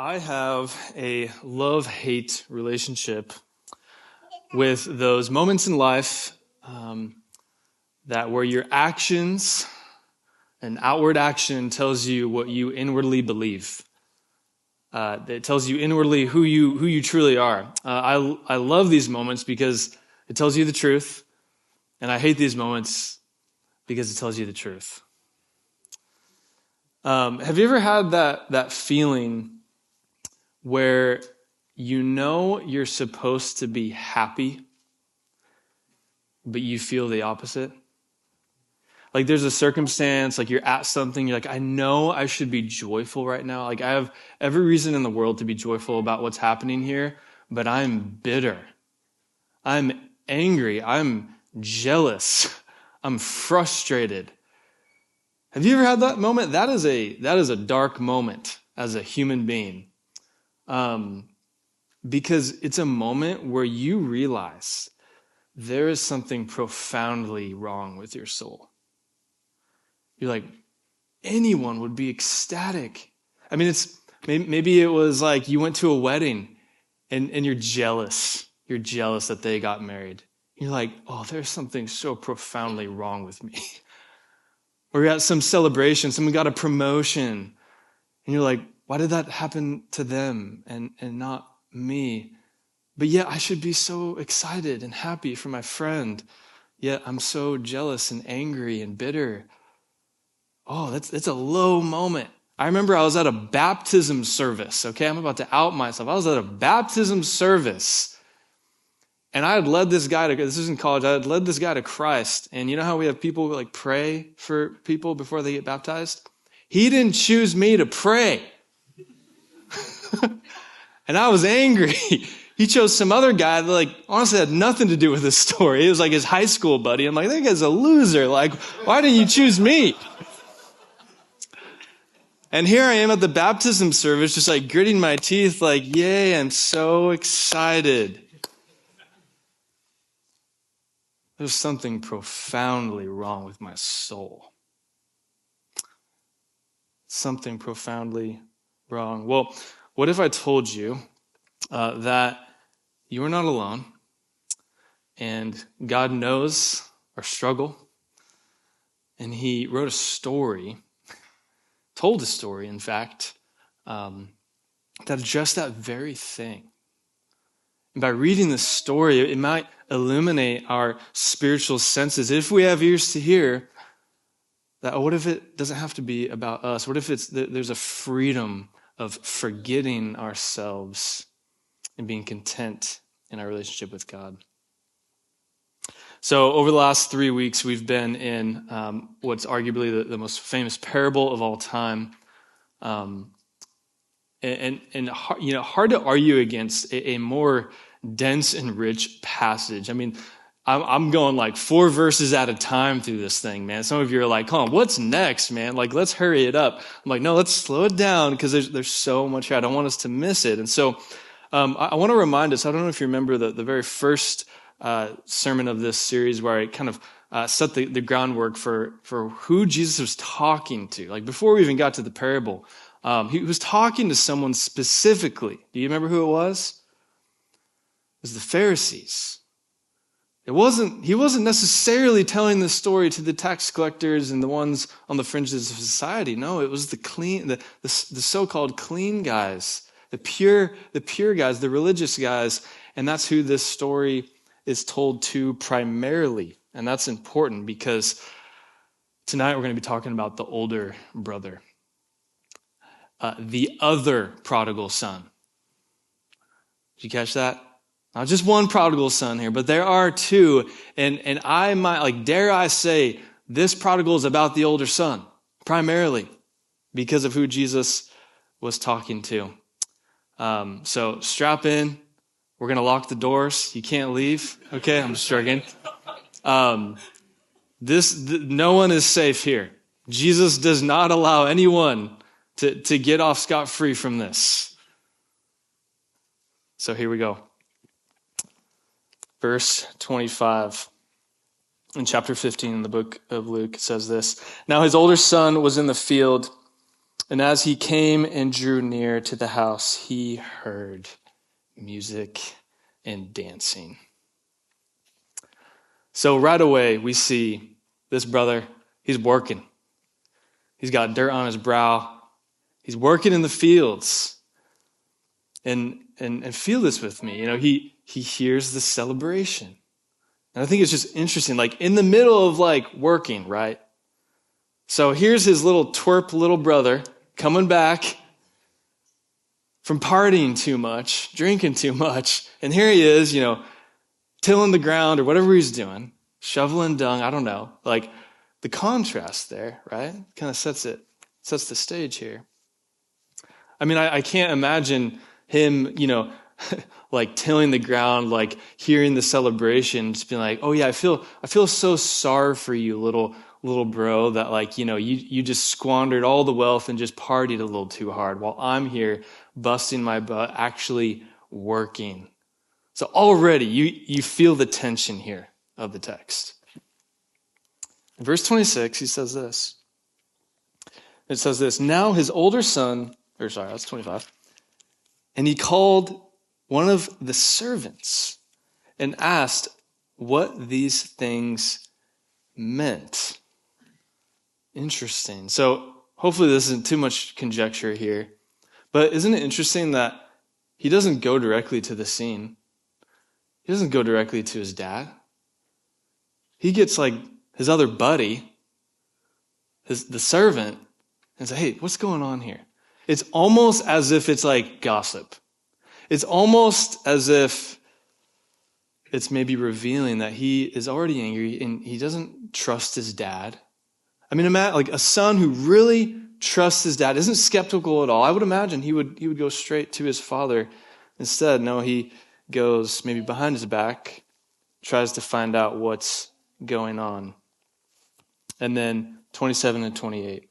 I have a love-hate relationship with those moments in life that where your actions and outward action tells you what you inwardly believe. It tells you inwardly who you truly are. I love these moments because it tells you the truth, and I hate these moments because it tells you the truth. Have you ever had that feeling where you know you're supposed to be happy, but you feel the opposite? Like there's a circumstance, like you're at something, you're like, I know I should be joyful right now. Like I have every reason in the world to be joyful about what's happening here, but I'm bitter. I'm angry. I'm jealous. I'm frustrated. Have you ever had that moment? That is a dark moment as a human being. Because it's a moment where you realize there is something profoundly wrong with your soul. You're like, anyone would be ecstatic. I mean, maybe it was like you went to a wedding and you're jealous. You're jealous that they got married. You're like, oh, there's something so profoundly wrong with me. Or you're at some celebration, someone got a promotion, and you're like, why did that happen to them and not me? But yet I should be so excited and happy for my friend. Yet I'm so jealous and angry and bitter. Oh, that's a low moment. I remember I was at a baptism service. Okay, I'm about to out myself. I was at a baptism service. And I had led this guy this was in college, I had led this guy to Christ. And you know how we have people who like pray for people before they get baptized? He didn't choose me to pray. And I was angry. He chose some other guy that like honestly had nothing to do with this story. It was like his high school buddy. I'm like, that guy's a loser. Like, why didn't you choose me? And here I am at the baptism service, just like gritting my teeth, like, yay, I'm so excited. There's something profoundly wrong with my soul. Something profoundly wrong. Well, what if I told you that you are not alone and God knows our struggle and he wrote a story, told a story, in fact, that addressed that very thing. And by reading this story, it might illuminate our spiritual senses. If we have ears to hear, that what if it doesn't have to be about us? What if there's a freedom of forgetting ourselves and being content in our relationship with God? So over the last 3 weeks, we've been in what's arguably the most famous parable of all time. And you know, hard to argue against a more dense and rich passage. I mean, I'm going like 4 verses at a time through this thing, man. Some of you are like, "Come on, what's next, man? Like, let's hurry it up." I'm like, "No, let's slow it down because there's so much here. I don't want us to miss it." And so, I want to remind us. I don't know if you remember the very first sermon of this series where I kind of set the groundwork for who Jesus was talking to. Like before we even got to the parable. He was talking to someone specifically. Do you remember who it was? It was the Pharisees. He wasn't necessarily telling this story to the tax collectors and the ones on the fringes of society. No, it was the so-called clean guys, the pure guys, the religious guys, and that's who this story is told to primarily. And that's important because tonight we're going to be talking about the older brother. The other prodigal son. Did you catch that? Not just one prodigal son here, but there are 2. And I might, like, dare I say, this prodigal is about the older son, primarily, because of who Jesus was talking to. So strap in. We're going to lock the doors. You can't leave. Okay, I'm just joking. No one is safe here. Jesus does not allow anyone to get off scot-free from this. So here we go. Verse 25 in chapter 15 in the book of Luke says this. Now his older son was in the field, And as he came and drew near to the house, he heard music and dancing. So right away, we see this brother, he's working. He's got dirt on his brow. He's working in the fields. And feel this with me. He hears the celebration. And I think it's just interesting, like in the middle of like working, right? So here's his little twerp little brother coming back from partying too much, drinking too much. And here he is, tilling the ground or whatever he's doing, shoveling dung, I don't know. Like the contrast there, right? Kind of sets the stage here. I mean, I can't imagine him, like tilling the ground, like hearing the celebration, just being like, oh yeah, I feel so sorry for you, little bro, that like, you just squandered all the wealth and just partied a little too hard while I'm here busting my butt, actually working. So already you feel the tension here of the text. In verse 26, he says this. It says this, now his older son, that's 25. And he called one of the servants and asked what these things meant. Interesting. So hopefully this isn't too much conjecture here. But isn't it interesting that he doesn't go directly to the scene? He doesn't go directly to his dad. He gets like his other buddy, the servant, and say, hey, what's going on here? It's almost as if it's like gossip. It's almost as if it's maybe revealing that he is already angry and he doesn't trust his dad. I mean, imagine like a son who really trusts his dad, isn't skeptical at all. I would imagine he would go straight to his father. Instead, no, he goes maybe behind his back, tries to find out what's going on. And then 27 and 28,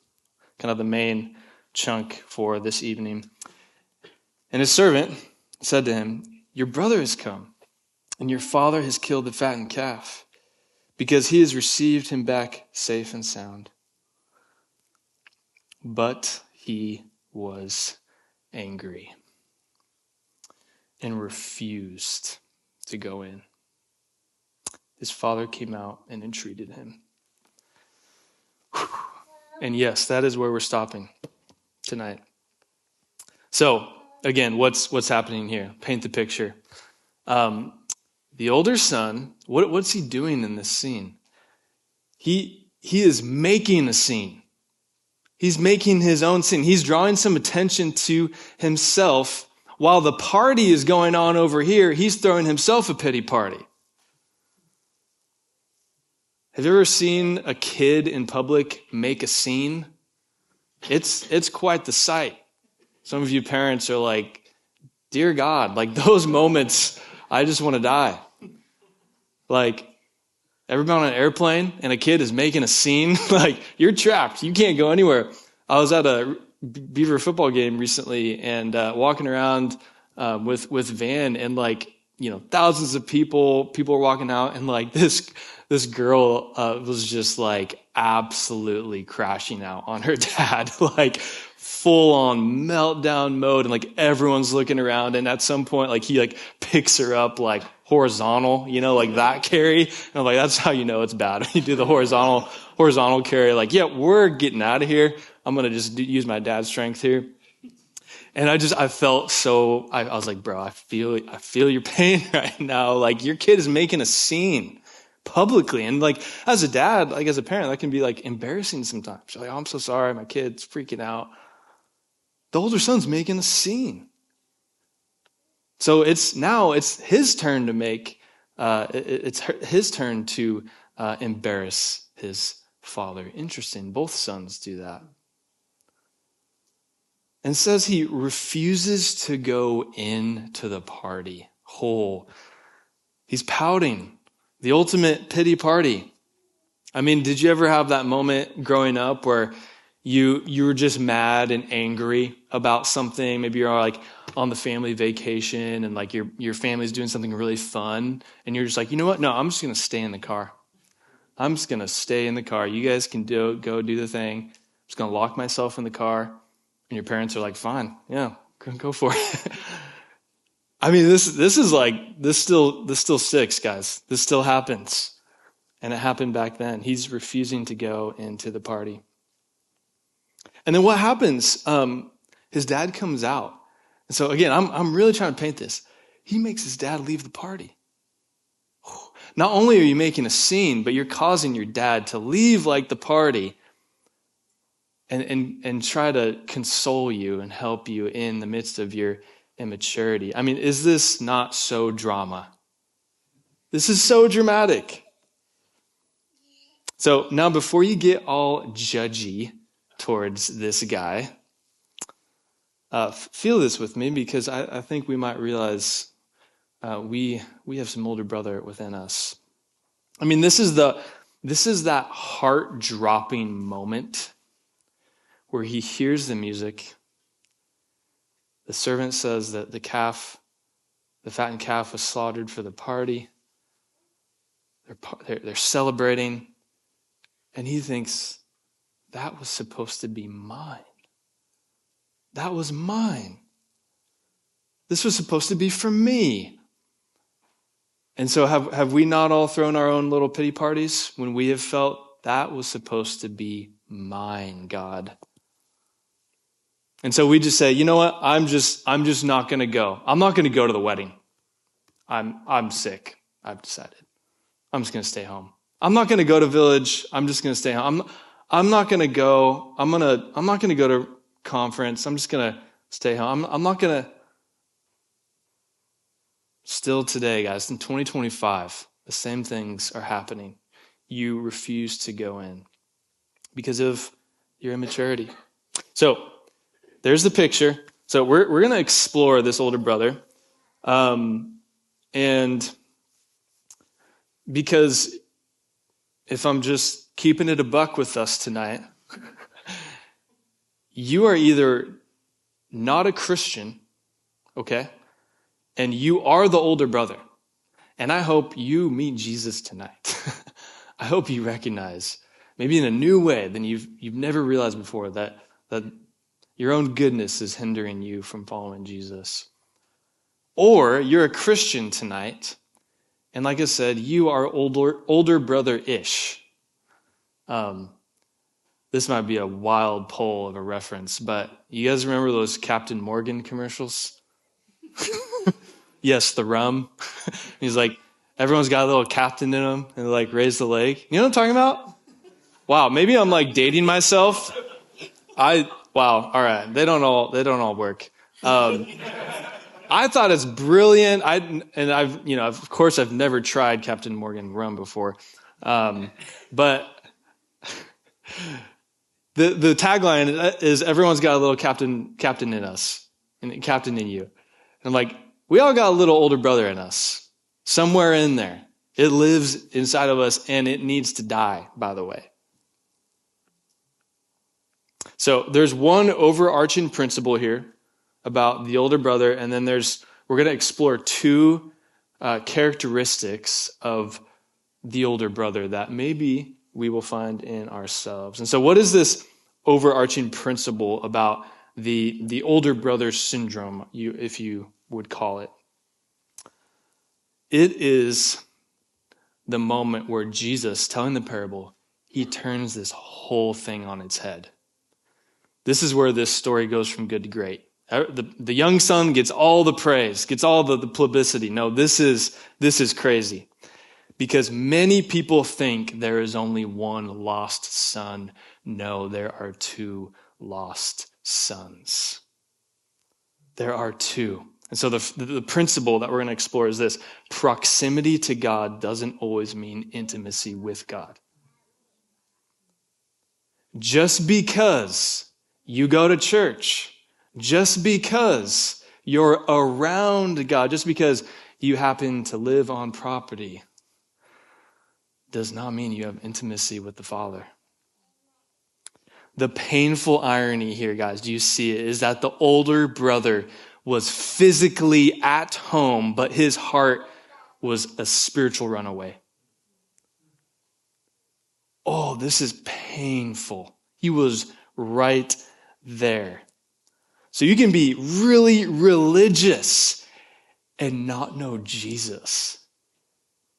kind of the main chunk for this evening. And his servant said to him, your brother has come, and your father has killed the fattened calf, because he has received him back safe and sound. But he was angry and refused to go in. His father came out and entreated him. And yes, that is where we're stopping tonight. So, again, what's happening here? Paint the picture. The older son, what's he doing in this scene? He is making a scene. He's making his own scene. He's drawing some attention to himself. While the party is going on over here, he's throwing himself a pity party. Have you ever seen a kid in public make a scene? It's quite the sight. Some of you parents are like, dear God, like those moments, I just want to die. Like, ever been on an airplane and a kid is making a scene? Like, you're trapped. You can't go anywhere. I was at a Beaver football game recently and walking around with Van and like, thousands of people were walking out and like this girl was just like absolutely crashing out on her dad, like full on meltdown mode. And like everyone's looking around. And at some point, like he like picks her up like horizontal, like that carry. And I'm like, that's how you know it's bad. You do the horizontal carry. Like, yeah, we're getting out of here. I'm going to just use my dad's strength here. And I felt so, I was like, bro, I feel your pain right now. Like your kid is making a scene publicly. And like, as a dad, like as a parent, that can be like embarrassing sometimes. You're like, oh, I'm so sorry. My kid's freaking out. The older son's making a scene. So it's his turn to make, it's his turn to embarrass his father. Interesting. Both sons do that. And says he refuses to go into the party whole. He's pouting. The ultimate pity party. I mean, did you ever have that moment growing up where you were just mad and angry about something? Maybe you're like on the family vacation and like your family's doing something really fun and you're just like, you know what? No, I'm just going to stay in the car. I'm just going to stay in the car. You guys can go do the thing. I'm just going to lock myself in the car. And your parents are like, fine, yeah, go for it. I mean, this still sticks, guys. This still happens. And it happened back then. He's refusing to go into the party. And then what happens? His dad comes out. And so again, I'm really trying to paint this. He makes his dad leave the party. Not only are you making a scene, but you're causing your dad to leave like the party and try to console you and help you in the midst of your immaturity. I mean, is this not so drama? This is so dramatic. So now before you get all judgy towards this guy, feel this with me, because I think we might realize we have some older brother within us. I mean, this is that heart-dropping moment where he hears the music. The servant says that the fattened calf was slaughtered for the party. They're celebrating, and he thinks, that was supposed to be mine. That was mine. This was supposed to be for me. And so have we not all thrown our own little pity parties when we have felt that was supposed to be mine, God? And so we just say, you know what? I'm just not going to go. I'm not going to go to the wedding. I'm sick. I've decided. I'm just going to stay home. I'm not going to go to Village. I'm just going to stay home. I'm not going to go. I'm not going to go to conference. I'm just going to stay home. I'm not going to. Still today, guys, in 2025, the same things are happening. You refuse to go in because of your immaturity. So there's the picture. So we're going to explore this older brother. And because if I'm just keeping it a buck with us tonight, you are either not a Christian, okay? And you are the older brother. And I hope you meet Jesus tonight. I hope you recognize, maybe in a new way than you've never realized before, that your own goodness is hindering you from following Jesus. Or you're a Christian tonight, and like I said, you are older brother-ish. This might be a wild pull of a reference, but you guys remember those Captain Morgan commercials? Yes, the rum. He's like, everyone's got a little captain in them, and they like raise the leg. You know what I'm talking about? Wow, maybe I'm like dating myself. Wow, all right. They don't all work. I thought it's brilliant. Of course I've never tried Captain Morgan rum before. But the tagline is everyone's got a little captain in us, and captain in you. And I'm like, we all got a little older brother in us. Somewhere in there. It lives inside of us, and it needs to die, by the way. So there's one overarching principle here about the older brother, and then we're going to explore two characteristics of the older brother that maybe we will find in ourselves. And so what is this overarching principle about the older brother syndrome, if you would call it? It is the moment where Jesus, telling the parable, he turns this whole thing on its head. This is where this story goes from good to great. The young son gets all the praise, gets all the publicity. No, this is crazy. Because many people think there is only one lost son. No, there are two lost sons. There are two. And so the principle that we're going to explore is this: proximity to God doesn't always mean intimacy with God. Just because you go to church, just because you're around God, just because you happen to live on property, does not mean you have intimacy with the Father. The painful irony here, guys, do you see it, is that the older brother was physically at home, but his heart was a spiritual runaway. Oh, this is painful. He was right there. So you can be really religious and not know Jesus.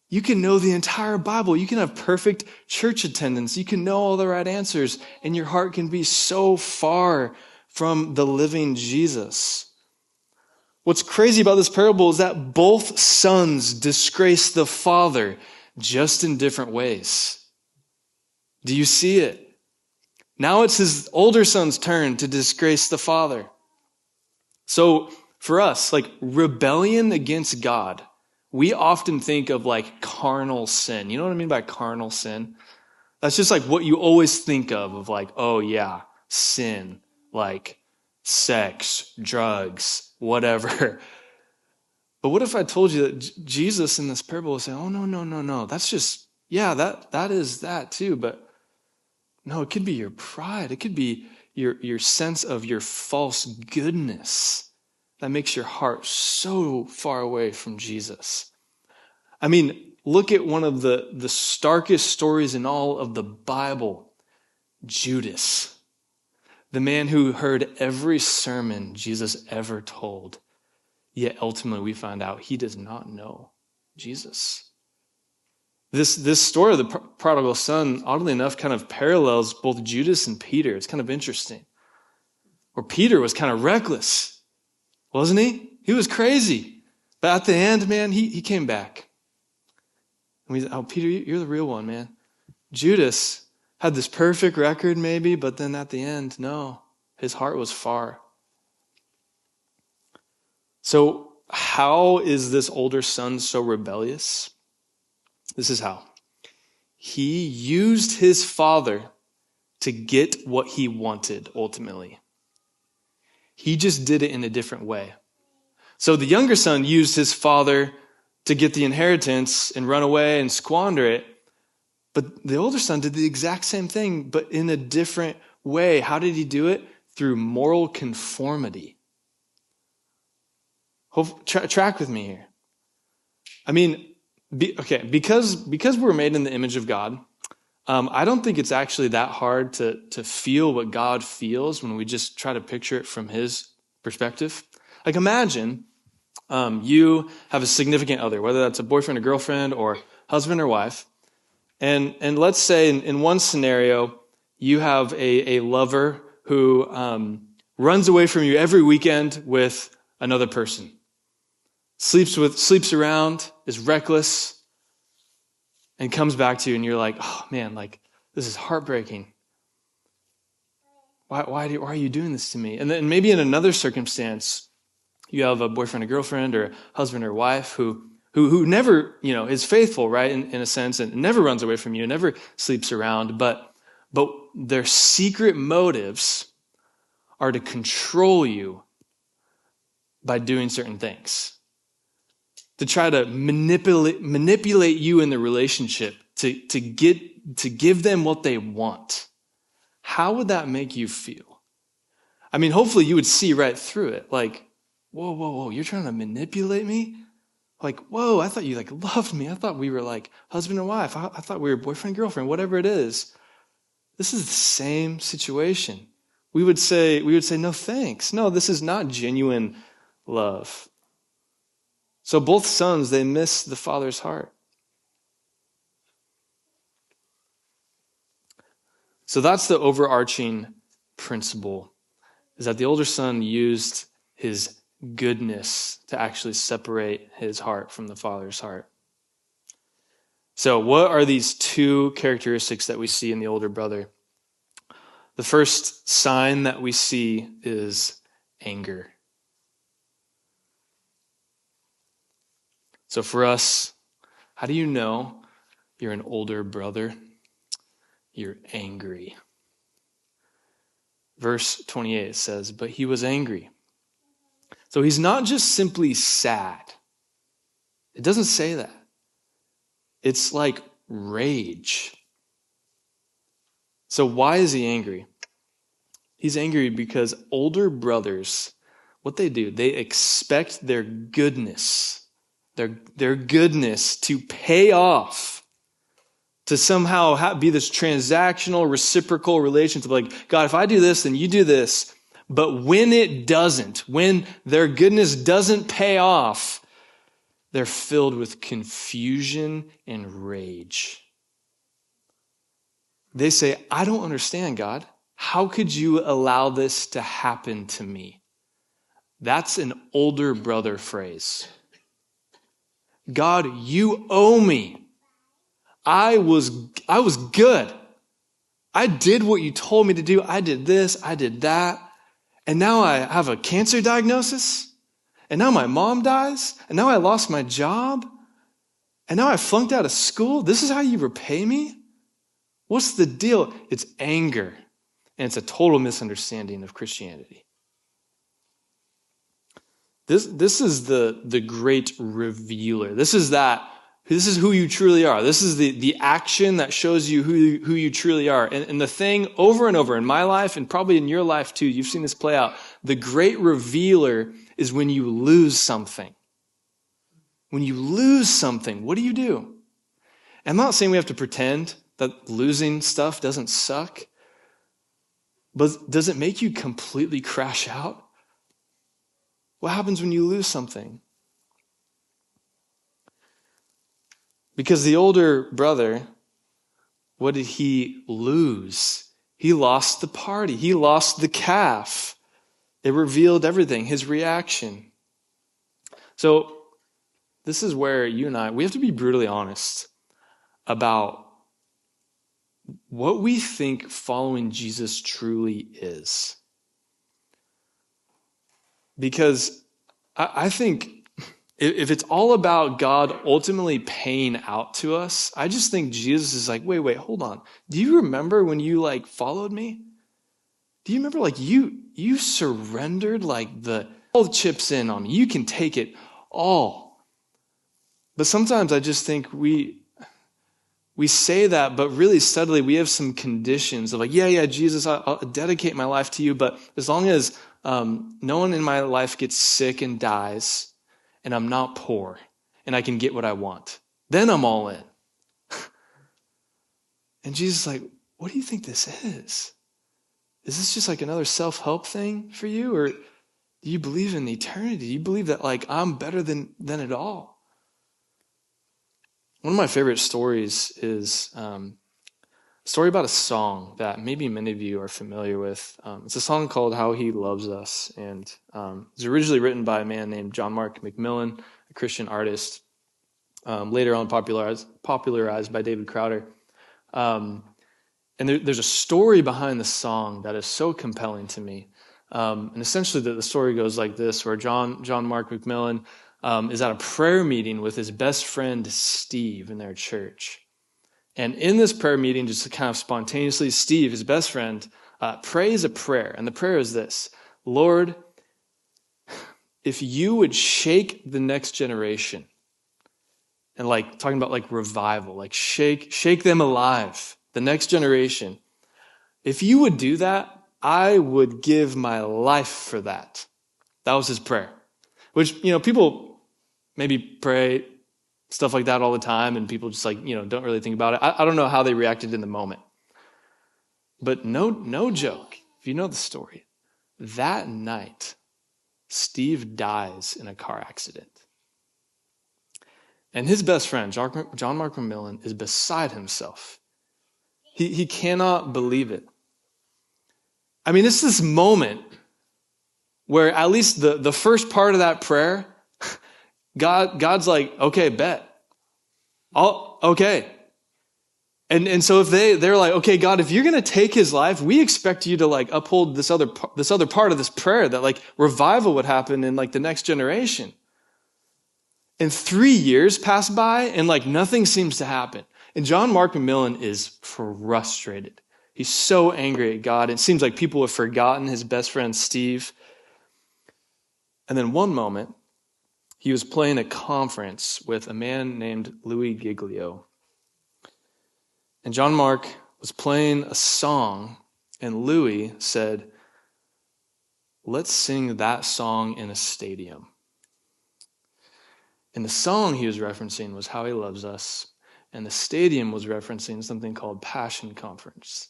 You can know the entire Bible. You can have perfect church attendance. You can know all the right answers, and your heart can be so far from the living Jesus. What's crazy about this parable is that both sons disgrace the father, just in different ways. Do you see it? Now it's his older son's turn to disgrace the father. So for us, like rebellion against God, we often think of like carnal sin. You know what I mean by carnal sin? That's just like what you always think of like, oh yeah, sin, like sex, drugs, whatever. But what if I told you that Jesus in this parable was saying, oh, no. That's just, yeah, that is that too. But no, it could be your pride. It could be your sense of your false goodness that makes your heart so far away from Jesus. I mean, look at one of the starkest stories in all of the Bible, Judas, the man who heard every sermon Jesus ever told. Yet ultimately we find out he does not know Jesus. This story of the prodigal son, oddly enough, kind of parallels both Judas and Peter. It's kind of interesting. Where Peter was kind of reckless, wasn't he? He was crazy. But at the end, man, he came back. And we said, oh, Peter, you're the real one, man. Judas had this perfect record maybe, but then at the end, no. His heart was far. So how is this older son so rebellious? This is how. He used his father to get what he wanted ultimately. He just did it in a different way. So the younger son used his father to get the inheritance and run away and squander it. But the older son did the exact same thing, but in a different way. How did he do it? Through moral conformity. Track with me here. I mean, because we're made in the image of God, I don't think it's actually that hard to feel what God feels when we just try to picture it from his perspective. Like imagine you have a significant other, whether that's a boyfriend or girlfriend or husband or wife. And let's say in one scenario, you have a lover who runs away from you every weekend with another person. Sleeps around, is reckless, and comes back to you, and you're like, oh man, like this is heartbreaking. Why are you doing this to me? And then maybe in another circumstance, you have a boyfriend or girlfriend or a husband or wife who never, is faithful, right, in a sense, and never runs away from you, never sleeps around, but their secret motives are to control you by doing certain things. To try to manipulate you in the relationship, to give them what they want. How would that make you feel? I mean, hopefully you would see right through it. Like, whoa, you're trying to manipulate me? Like, whoa, I thought you loved me. I thought we were like husband and wife. I thought we were boyfriend, girlfriend, whatever it is. This is the same situation. We would say, no thanks. No, this is not genuine love. So both sons, they miss the father's heart. So that's the overarching principle, is that the older son used his goodness to actually separate his heart from the father's heart. So what are these two characteristics that we see in the older brother? The first sign that we see is anger. So for us, how do you know you're an older brother? You're angry. Verse 28 says, but he was angry. So he's not just simply sad. It doesn't say that. It's like rage. So why is he angry? He's angry because older brothers, what they do, they expect their goodness to pay off, to somehow be this transactional, reciprocal relationship. Like, God, if I do this, then you do this. But when it doesn't, when their goodness doesn't pay off, they're filled with confusion and rage. They say, I don't understand, God. How could you allow this to happen to me? That's an older brother phrase. God, you owe me. I was good. I did what you told me to do. I did this, I did that. And now I have a cancer diagnosis. And now my mom dies. And now I lost my job. And now I flunked out of school. This is how you repay me? What's the deal? It's anger. And it's a total misunderstanding of Christianity. This is the great revealer. This is who you truly are. This is the action that shows you who you truly are. And the thing over and over in my life, and probably in your life too, you've seen this play out. The great revealer is when you lose something. When you lose something, what do? I'm not saying we have to pretend that losing stuff doesn't suck, but does it make you completely crash out? What happens when you lose something? Because the older brother, what did he lose? He lost the party. He lost the calf. It revealed everything, his reaction. So this is where you and I, we have to be brutally honest about what we think following Jesus truly is. Because I think if it's all about God ultimately paying out to us, I just think Jesus is like, wait, hold on. Do you remember when you followed me? Do you remember you surrendered all the chips in on me? You can take it all. But sometimes I just think we say that, but really subtly we have some conditions of yeah, Jesus, I'll dedicate my life to you, but as long as no one in my life gets sick and dies, and I'm not poor, and I can get what I want, then I'm all in. And Jesus is like, what do you think this is? Is this just another self-help thing for you? Or do you believe in eternity? Do you believe that I'm better than it all? One of my favorite stories is a story about a song that maybe many of you are familiar with. It's a song called How He Loves Us, and it was originally written by a man named John Mark McMillan, a Christian artist, later on popularized by David Crowder. And there's a story behind the song that is so compelling to me. And essentially the story goes like this, where John Mark McMillan is at a prayer meeting with his best friend Steve in their church. And in this prayer meeting, just kind of spontaneously, Steve, his best friend, prays a prayer. And the prayer is this: Lord, if you would shake the next generation, and talking about revival, shake them alive, the next generation. If you would do that, I would give my life for that. That was his prayer. Which, people maybe pray stuff like that all the time, and people just don't really think about it. I don't know how they reacted in the moment. But no joke, if you know the story, that night, Steve dies in a car accident. And his best friend, John Mark McMillan, is beside himself. He cannot believe it. I mean, it's this moment where at least the first part of that prayer, God's like, okay, bet. Okay. And so if they're like, okay, God, if you're going to take his life, we expect you to uphold this other part of this prayer, that revival would happen in the next generation. And 3 years pass by and nothing seems to happen. And John Mark McMillan is frustrated. He's so angry at God. It seems like people have forgotten his best friend, Steve. And then one moment, he was playing a conference with a man named Louis Giglio. And John Mark was playing a song, and Louis said, let's sing that song in a stadium. And the song he was referencing was How He Loves Us, and the stadium was referencing something called Passion Conference,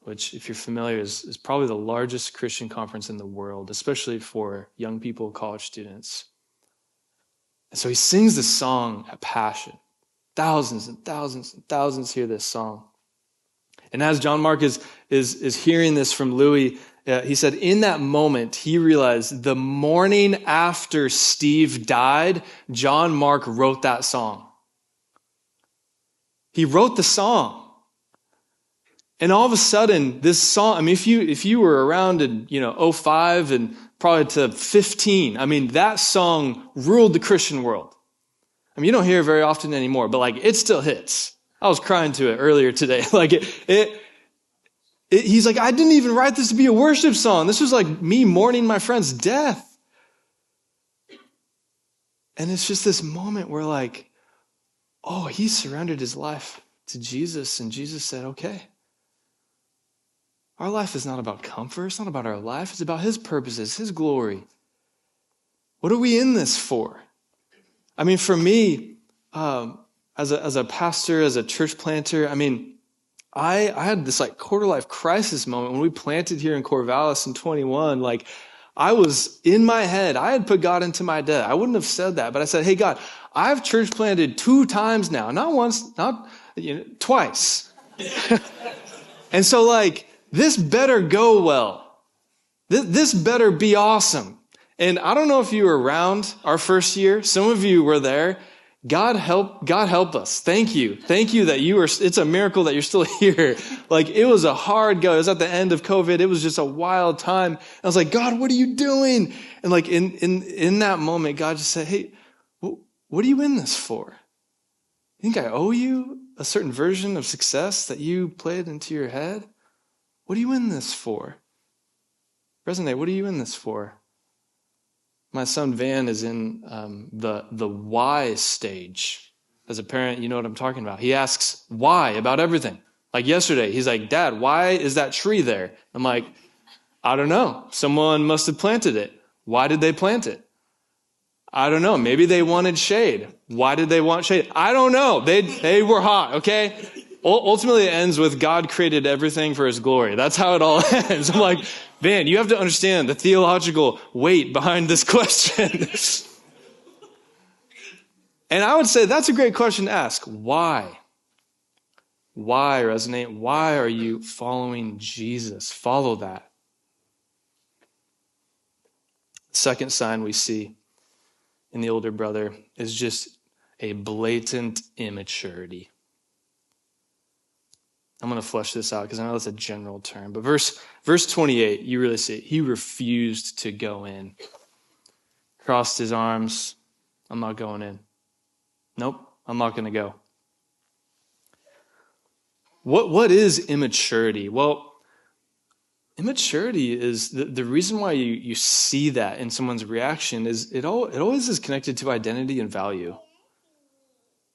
which, if you're familiar, is probably the largest Christian conference in the world, especially for young people, college students. And so he sings this song at Passion. Thousands and thousands and thousands hear this song. And as John Mark is hearing this from Louis, he said in that moment, he realized the morning after Steve died, John Mark wrote that song. He wrote the song. And all of a sudden, this song, I mean, if you were around in, '05 and probably to 15, I mean, that song ruled the Christian world. I mean, you don't hear it very often anymore, but it still hits. I was crying to it earlier today. He's like, I didn't even write this to be a worship song. This was like me mourning my friend's death. And it's just this moment where he surrendered his life to Jesus, and Jesus said, okay. Our life is not about comfort. It's not about our life. It's about his purposes, his glory. What are we in this for? I mean, for me, as a pastor, as a church planter, I mean, I had this quarter life crisis moment when we planted here in Corvallis in 21. I was in my head. I had put God into my debt. I wouldn't have said that, but I said, hey, God, I've church planted 2 times now. Not once, not twice. And so this better go well. This better be awesome. And I don't know if you were around our first year. Some of you were there. God help us. Thank you that it's a miracle that you're still here. It was a hard go. It was at the end of COVID. It was just a wild time. And I was like, God, what are you doing? And in that moment, God just said, hey, what are you in this for? You think I owe you a certain version of success that you played into your head? What are you in this for? Resonate, what are you in this for? My son Van is in the why stage. As a parent, you know what I'm talking about. He asks why about everything. Yesterday, he's like, Dad, why is that tree there? I'm like, I don't know. Someone must have planted it. Why did they plant it? I don't know. Maybe they wanted shade. Why did they want shade? I don't know. They were hot, okay? Ultimately, it ends with God created everything for his glory. That's how it all ends. I'm like, Van, you have to understand the theological weight behind this question. And I would say that's a great question to ask. Why? Why, Resonate? Why are you following Jesus? Follow that. Second sign we see in the older brother is just a blatant immaturity. I'm going to flesh this out because I know that's a general term. But verse 28, you really see it. He refused to go in. Crossed his arms. I'm not going in. Nope, I'm not going to go. What is immaturity? Well, immaturity is the reason why you see that in someone's reaction is it always is connected to identity and value.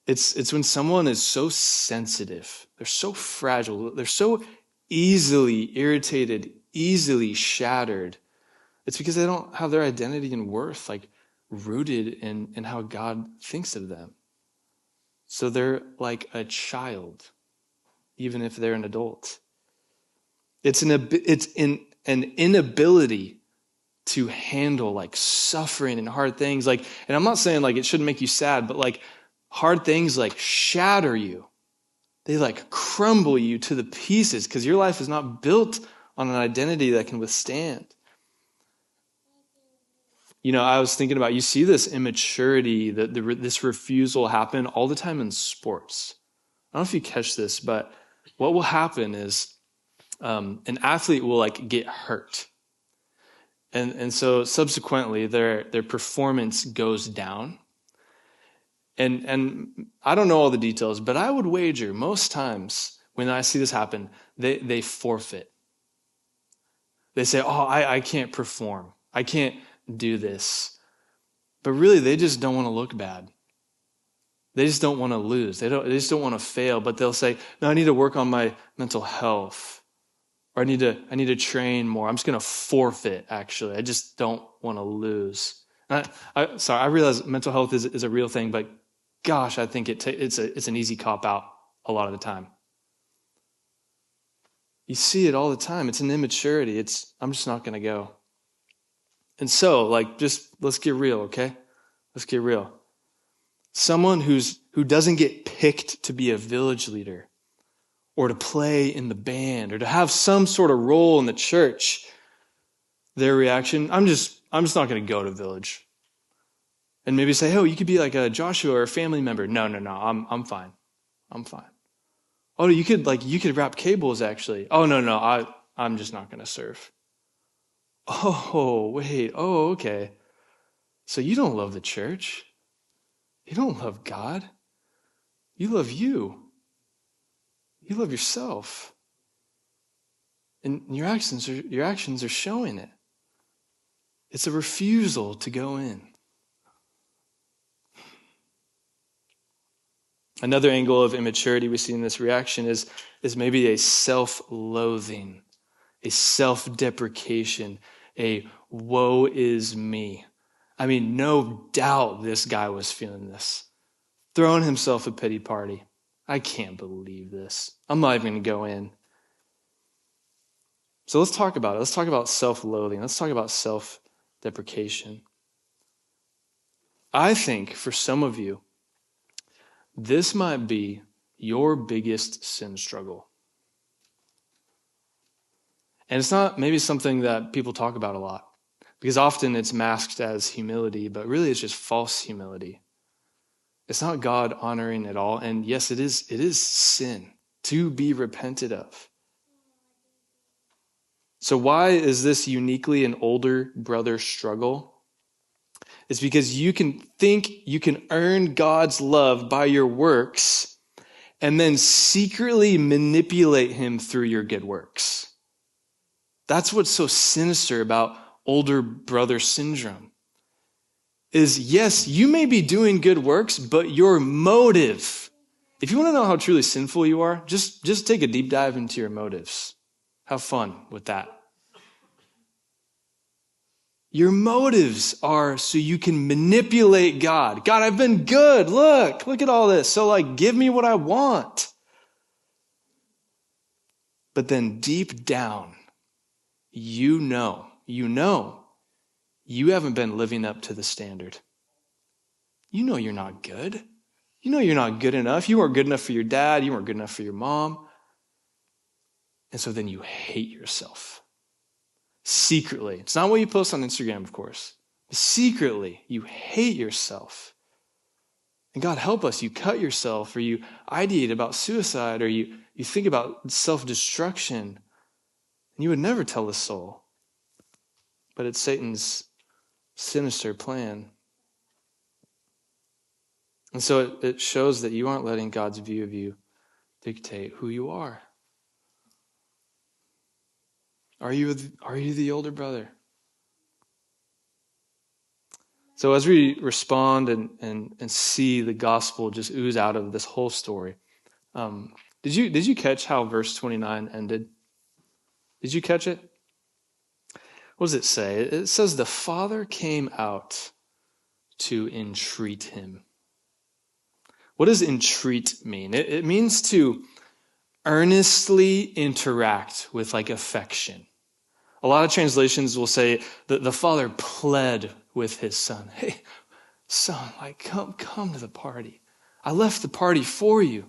It's when someone is so sensitive, they're so fragile, they're so easily irritated, easily shattered. It's because they don't have their identity and worth rooted in how God thinks of them. So they're like a child, even if they're an adult. It's an inability to handle suffering and hard things. And I'm not saying it shouldn't make you sad, but hard things shatter you. They crumble you to the pieces because your life is not built on an identity that can withstand. I was thinking about, you see this immaturity, this refusal happen all the time in sports. I don't know if you catch this, but what will happen is an athlete will get hurt. And so subsequently their performance goes down. And I don't know all the details, but I would wager most times when I see this happen, they forfeit. They say, I can't perform. I can't do this. But really, they just don't want to look bad. They just don't want to lose. They just don't want to fail, but they'll say, no, I need to work on my mental health. Or I need to train more. I'm just going to forfeit, actually. I just don't want to lose. I realize mental health is a real thing, but gosh, I think it's an easy cop out a lot of the time. You see it all the time. It's an immaturity. I'm just not going to go. And so, let's get real, okay? Let's get real. Someone who doesn't get picked to be a village leader or to play in the band or to have some sort of role in the church, their reaction, I'm just not going to go to village. And maybe say, oh, you could be like a Joshua or a family member. No, I'm fine. I'm fine. Oh, you could wrap cables actually. Oh, no, I'm just not going to serve. Oh, wait. Oh, okay. So you don't love the church. You don't love God. You love you. You love yourself. And your actions are showing it. It's a refusal to go in. Another angle of immaturity we see in this reaction is maybe a self-loathing, a self-deprecation, a woe is me. I mean, no doubt this guy was feeling this. Throwing himself a pity party. I can't believe this. I'm not even going to go in. So let's talk about it. Let's talk about self-loathing. Let's talk about self-deprecation. I think for some of you, this might be your biggest sin struggle. And it's not maybe something that people talk about a lot, because often it's masked as humility, but really it's just false humility. It's not God honoring at all. And yes, it is sin to be repented of. So why is this uniquely an older brother struggle? It's because you can think you can earn God's love by your works and then secretly manipulate him through your good works. That's what's so sinister about older brother syndrome. Is yes, you may be doing good works, but your motive. If you want to know how truly sinful you are, just take a deep dive into your motives. Have fun with that. Your motives are so you can manipulate God. God, I've been good. Look at all this. So give me what I want. But then deep down, you know, you haven't been living up to the standard. You know you're not good. You know you're not good enough. You weren't good enough for your dad. You weren't good enough for your mom. And so then you hate yourself. Secretly. It's not what you post on Instagram, of course. Secretly, you hate yourself. And God help us, you cut yourself, or you ideate about suicide, or you think about self-destruction. And you would never tell the soul. But it's Satan's sinister plan. And so it shows that you aren't letting God's view of you dictate who you are. Are you the older brother? So as we respond and see the gospel just ooze out of this whole story, did you catch how verse 29 ended? Did you catch it? What does it say? It says the father came out to entreat him. What does entreat mean? It means to earnestly interact with affection. A lot of translations will say that the father pled with his son. Hey, son, come to the party. I left the party for you.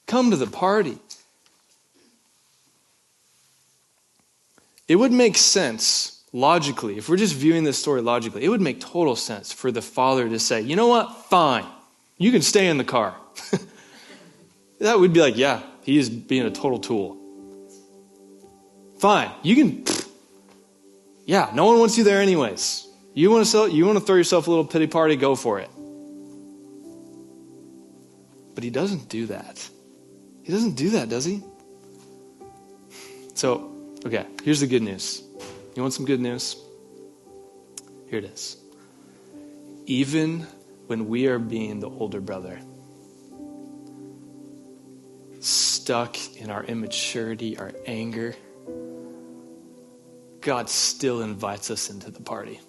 Come to the party. It would make sense logically, if we're just viewing this story logically, it would make total sense for the father to say, you know what? Fine. You can stay in the car. That would be yeah, he is being a total tool. Fine. You can, yeah, no one wants you there anyways. You want to throw yourself a little pity party, go for it. But he doesn't do that. He doesn't do that, does he? So, okay, here's the good news. You want some good news? Here it is. Even when we are being the older brother, stuck in our immaturity, our anger, God still invites us into the party.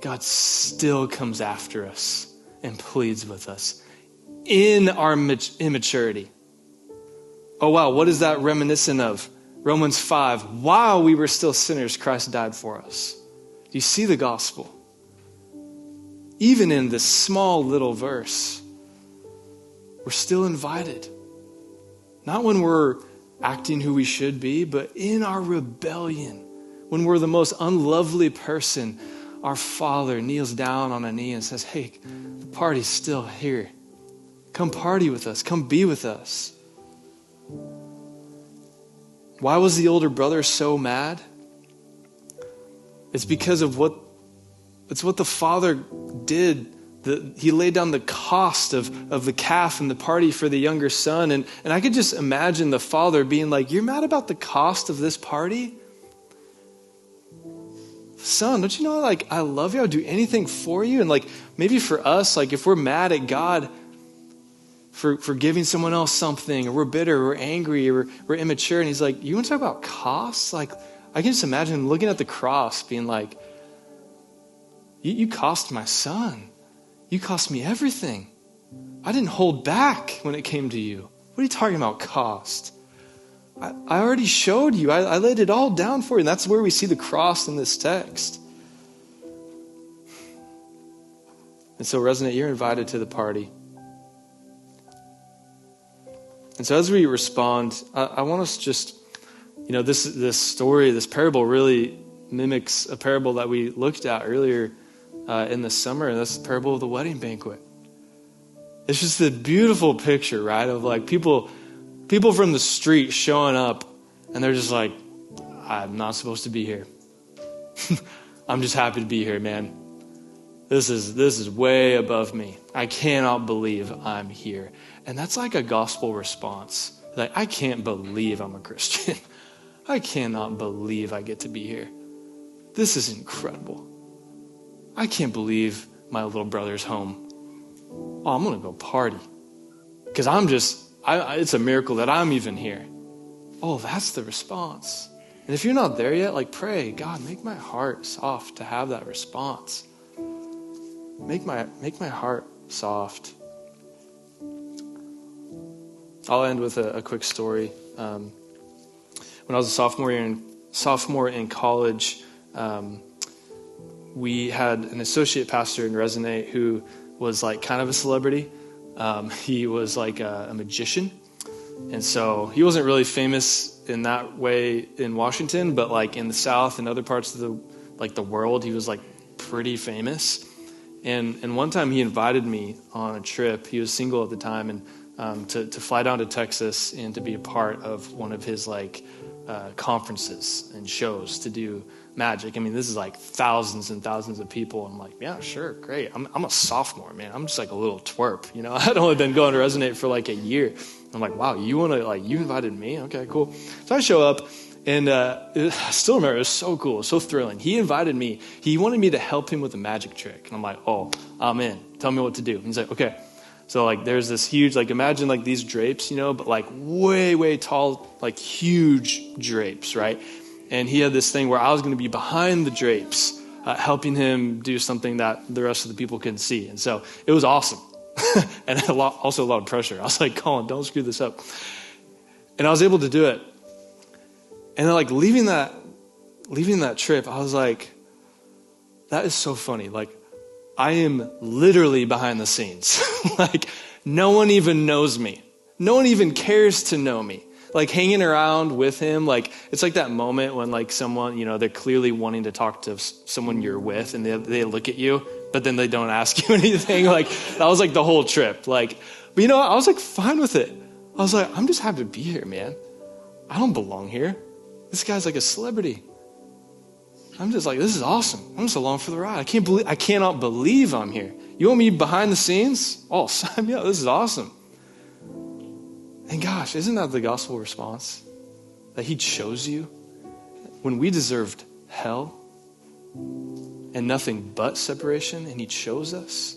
God still comes after us and pleads with us in our immaturity. Oh, wow, what is that reminiscent of? Romans 5, while we were still sinners, Christ died for us. Do you see the gospel? Even in this small little verse, we're still invited. Not when we're acting who we should be, but in our rebellion, when we're the most unlovely person, our Father kneels down on a knee and says, hey, the party's still here. Come party with us. Come be with us. Why was the older brother so mad? It's because of what the father did. He laid down the cost of the calf and the party for the younger son. And I could just imagine the father being like, you're mad about the cost of this party? Son, don't you know, like, I love you. I'll do anything for you. And like, maybe for us, like if we're mad at God for giving someone else something, or we're bitter, or we're angry, or we're immature, and he's like, you want to talk about costs? Like, I can just imagine him looking at the cross being like, you cost my son. You cost me everything. I didn't hold back when it came to you. What are you talking about, cost? I already showed you. I laid it all down for you. And that's where we see the cross in this text. And so, Resonate, you're invited to the party. And so as we respond, I want us just, this story, this parable really mimics a parable that we looked at earlier in the summer, and that's the parable of the wedding banquet. It's just a beautiful picture, right, of like people from the street showing up, and they're just like, I'm not supposed to be here. I'm just happy to be here, man. This is way above me. I cannot believe I'm here. And that's like a gospel response. Like, I can't believe I'm a Christian. I cannot believe I get to be here. This is incredible. I can't believe my little brother's home. Oh, I'm going to go party. Because it's a miracle that I'm even here. Oh, that's the response. And if you're not there yet, like, pray, God, make my heart soft to have that response. Make my heart soft. I'll end with a quick story. When I was a sophomore in college, we had an associate pastor in Resonate who was like kind of a celebrity. He was like a magician. And so he wasn't really famous in that way in Washington, but like in the South and other parts of the world, he was like pretty famous. And one time he invited me on a trip. He was single at the time, and to fly down to Texas and to be a part of one of his conferences and shows to do magic. I mean, this is like thousands and thousands of people. I'm like, yeah, sure, great. I'm a sophomore, man. I'm just like a little twerp, I'd only been going to Resonate for like a year. I'm like, wow, you invited me? Okay, cool. So I show up, and I still remember, it was so cool, so thrilling. He invited me. He wanted me to help him with a magic trick. And I'm like, oh, I'm in. Tell me what to do. And he's like, okay. So like there's this huge, like imagine like these drapes, but like way, way tall, like huge drapes, right? And he had this thing where I was going to be behind the drapes, helping him do something that the rest of the people couldn't see. And so it was awesome. And also a lot of pressure. I was like, Colin, don't screw this up. And I was able to do it. And then like leaving that trip, I was like, that is so funny. Like, I am literally behind the scenes. Like, no one even knows me. No one even cares to know me. Like, hanging around with him, like, it's like that moment when, like, someone, they're clearly wanting to talk to someone you're with, and they look at you, but then they don't ask you anything. Like, that was, like, the whole trip. Like, but I was, like, fine with it. I was like, I'm just happy to be here, man. I don't belong here. This guy's like a celebrity. I'm just like, this is awesome. I'm just along for the ride. I cannot believe I'm here. You want me behind the scenes? Oh, sign me up. This is awesome. And gosh, isn't that the gospel response? That he chose you when we deserved hell and nothing but separation, and he chose us.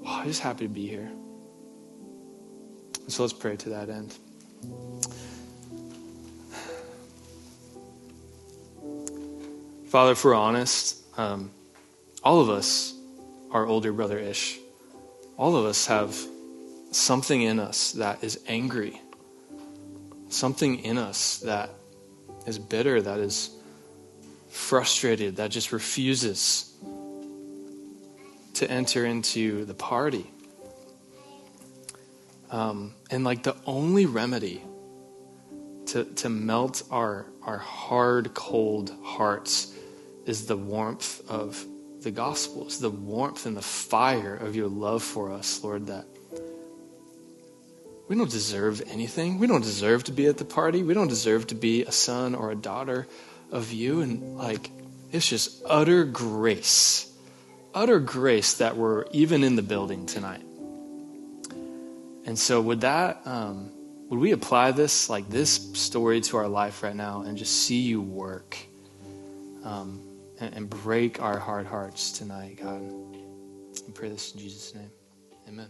Oh, I'm just happy to be here. So let's pray to that end. Father, if we're honest, all of us are older brother-ish. All of us have something in us that is angry something in us that is bitter, that is frustrated, that just refuses to enter into the party. And like the only remedy to melt our hard, cold hearts is the warmth of the gospel. It's the warmth and the fire of your love for us, Lord, that we don't deserve anything. We don't deserve to be at the party. We don't deserve to be a son or a daughter of you. And like, it's just utter grace that we're even in the building tonight. And so would we apply this story to our life right now and just see you work and break our hard hearts tonight, God? I pray this in Jesus' name. Amen.